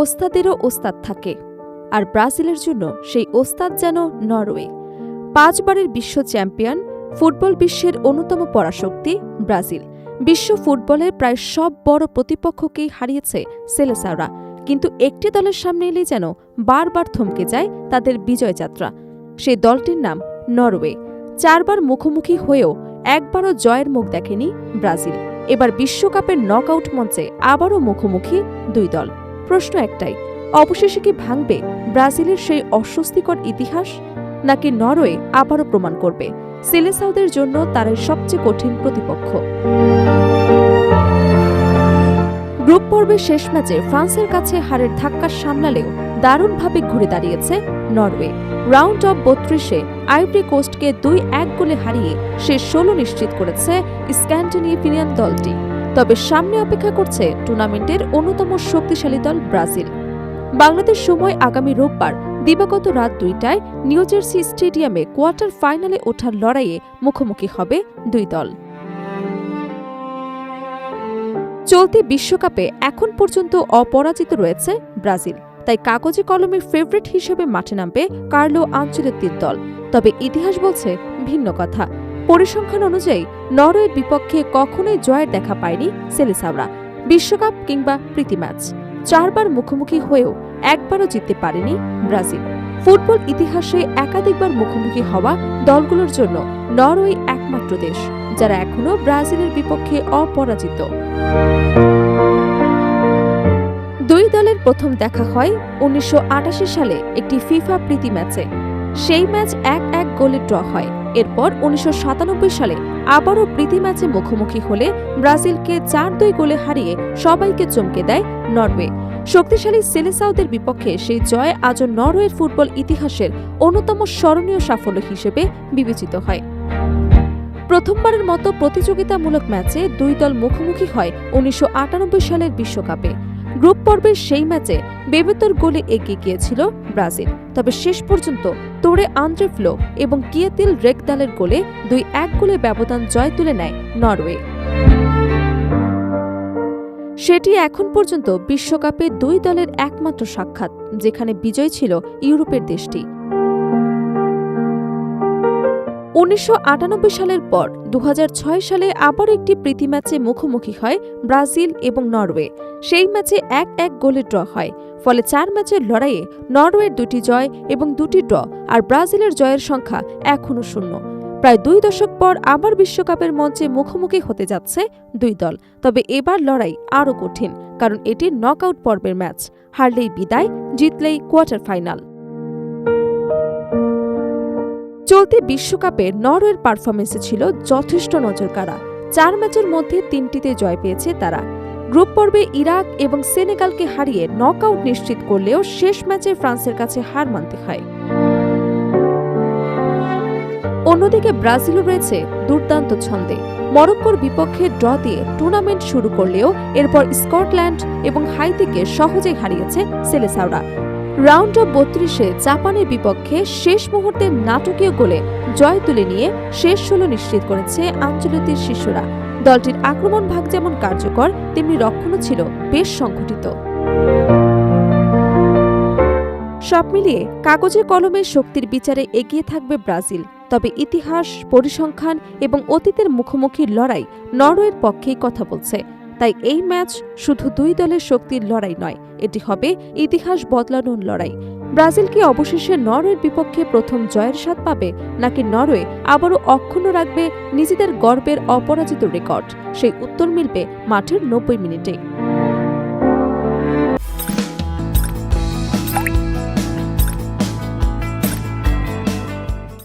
ওস্তাদেরও ওস্তাদ থাকে, আর ব্রাজিলের জন্য সেই ওস্তাদ যেন নরওয়ে। 5 বারের বিশ্ব চ্যাম্পিয়ন, ফুটবল বিশ্বের অন্যতম পরাশক্তি ব্রাজিল। বিশ্ব ফুটবলের প্রায় সব বড় প্রতিপক্ষকেই হারিয়েছে সেলেসাওরা, কিন্তু একটি দলের সামনে এলেই যেন বারবার থমকে যায় তাদের বিজয়যাত্রা। সেই দলটির নাম নরওয়ে। 4 বার মুখোমুখি হয়েও একবারও জয়ের মুখ দেখেনি ব্রাজিল। এবার বিশ্বকাপের নকআউট মঞ্চে আবারও মুখোমুখি 2 দল। প্রশ্ন একটাই, অবশেষে কি ভাঙবে ব্রাজিলের সেই অস্বস্তিকর ইতিহাস, নাকি নরওয়ে আবারও প্রমাণ করবে সেলেসাওদের জন্য তারাই সবচেয়ে কঠিন প্রতিপক্ষ? গ্রুপ পর্বের শেষ ম্যাচে ফ্রান্সের কাছে হারের ধাক্কা সামলালেও দারুণভাবে ঘুরে দাঁড়িয়েছে নরওয়ে। রাউন্ড অফ 32-এ আইভরি কোস্টকে 2-1 গোলে হারিয়ে শেষ 16 নিশ্চিত করেছে স্ক্যান্ডিনেভিয়ান দলটি। তবে সামনে অপেক্ষা করছে টুর্নামেন্টের অন্যতম শক্তিশালী দল ব্রাজিল। বাংলাদেশ সময় আগামী রোববার দিবাগত রাত 2টায় নিউ জার্সি স্টেডিয়ামে কোয়ার্টার ফাইনালে ওঠার লড়াইয়ে মুখোমুখি হবে 2 দল। চলতি বিশ্বকাপে এখন পর্যন্ত অপরাজিত রয়েছে ব্রাজিল, তাই কাগজে কলমে ফেভারিট হিসেবে মাঠে নামবে কার্লো আনচেলত্তির দল। তবে ইতিহাস বলছে ভিন্ন কথা। পরিসংখ্যান অনুযায়ী নরওয়ের বিপক্ষে কখনোই জয়ের দেখা পায়নি সেলেসাওরা। বিশ্বকাপ কিংবা প্রীতি ম্যাচ 4 বার মুখোমুখি হয়েও একবারও জিততে পারেনি ব্রাজিল। ফুটবল ইতিহাসে একাধিকবার মুখোমুখি হওয়া দলগুলোর জন্য নরওয়ে একমাত্র দেশ যারা এখনও ব্রাজিলের বিপক্ষে অপরাজিত। 2 দলের প্রথম দেখা হয় 1988 সালে একটি ফিফা প্রীতি ম্যাচে। সেই ম্যাচ 1-1 গোলে ড্র হয়। এরপর 1997 সালে আবারও প্রীতি ম্যাচে মুখোমুখি হলে ব্রাজিলকে 4-2 গোলে হারিয়ে সবাইকে চমকে দেয় নরওয়ে। শক্তিশালী সেলেসাওদের বিপক্ষে সেই জয় আজও নরওয়ের ফুটবল ইতিহাসের অন্যতম স্মরণীয় সাফল্য হিসেবে বিবেচিত হয়। প্রথমবারের মতো প্রতিযোগিতামূলক ম্যাচে 2 দল মুখোমুখি হয় 1998 সালের বিশ্বকাপে। গ্রুপ পর্বের সেই ম্যাচে বেবেতোর গোলে এগিয়ে গিয়েছিল ব্রাজিল, তবে শেষ পর্যন্ত তোরে আন্দ্রে ফ্লো এবং কিয়েতিল রেকদালের গোলে 2-1 গোলে ব্যবধান জয় তুলে নেয় নরওয়ে। সেটি এখন পর্যন্ত বিশ্বকাপে 2 দলের একমাত্র সাক্ষাৎ, যেখানে বিজয় ছিল ইউরোপের দেশটি। 1998 সালের পর 2006 সালে আবার একটি প্রীতি ম্যাচে মুখোমুখি হয় ব্রাজিল এবং নরওয়ে। সেই ম্যাচে 1-1 গোলে ড্র হয়। ফলে 4 ম্যাচের লড়াইয়ে নরওয়ের 2টি জয় এবং 2টি ড্র, আর ব্রাজিলের জয়ের সংখ্যা এখনও 0। প্রায় 2 দশক পর আবার বিশ্বকাপের মঞ্চে মুখোমুখি হতে যাচ্ছে 2 দল। তবে এবার লড়াই আরও কঠিন, কারণ এটি নকআউট পর্বের ম্যাচ। হারলেই বিদায়, জিতলেই কোয়ার্টার ফাইনাল। চলতি বিশ্বকাপে নরওয়ের পারফরমেন্সে ছিল যথেষ্ট নজরকাড়া। 4 ম্যাচের মধ্যে 3টিতে জয় পেয়েছে তারা। গ্রুপ পর্বে ইরাক এবং সেনেগালকে হারিয়ে নকআউট নিশ্চিত করলেও শেষ ম্যাচে ফ্রান্সের কাছে হার মানতে হয়। অন্যদিকে ব্রাজিলও রয়েছে দুর্দান্ত ছন্দে। মরক্কোর বিপক্ষে ড্র দিয়ে টুর্নামেন্ট শুরু করলেও এরপর স্কটল্যান্ড এবং হাইতিকে সহজেই হারিয়েছে সেলেসাওরা। রাউন্ড অফ 32-এ জাপানের বিপক্ষে শেষ মুহূর্তে নাটকীয় গোলে জয় তুলে নিয়ে শেষ 16 নিশ্চিত করেছে আনচেলত্তির শিষ্যরা। দলটির আক্রমণ ভাগ যেমন কার্যকর, তেমনি রক্ষণও ছিল বেশ সংগঠিত। সব মিলিয়ে কাগজে কলমে শক্তির বিচারে এগিয়ে থাকবে ব্রাজিল। তবে ইতিহাস, পরিসংখ্যান এবং অতীতের মুখোমুখি লড়াই নরওয়ের পক্ষেই কথা বলছে। তাই এই ম্যাচ শুধু 2 দলের শক্তির লড়াই নয়, এটি হবে ইতিহাস বদলানোর লড়াই। ব্রাজিল কি অবশেষে নরওয়ের বিপক্ষে প্রথম জয়ের স্বাদ পাবে, নাকি নরওয়ে আবারও অক্ষুণ্ণ রাখবে নিজেদের গর্বের অপরাজিত রেকর্ড? সেই উত্তর মিলবে মাঠের 90 মিনিটে।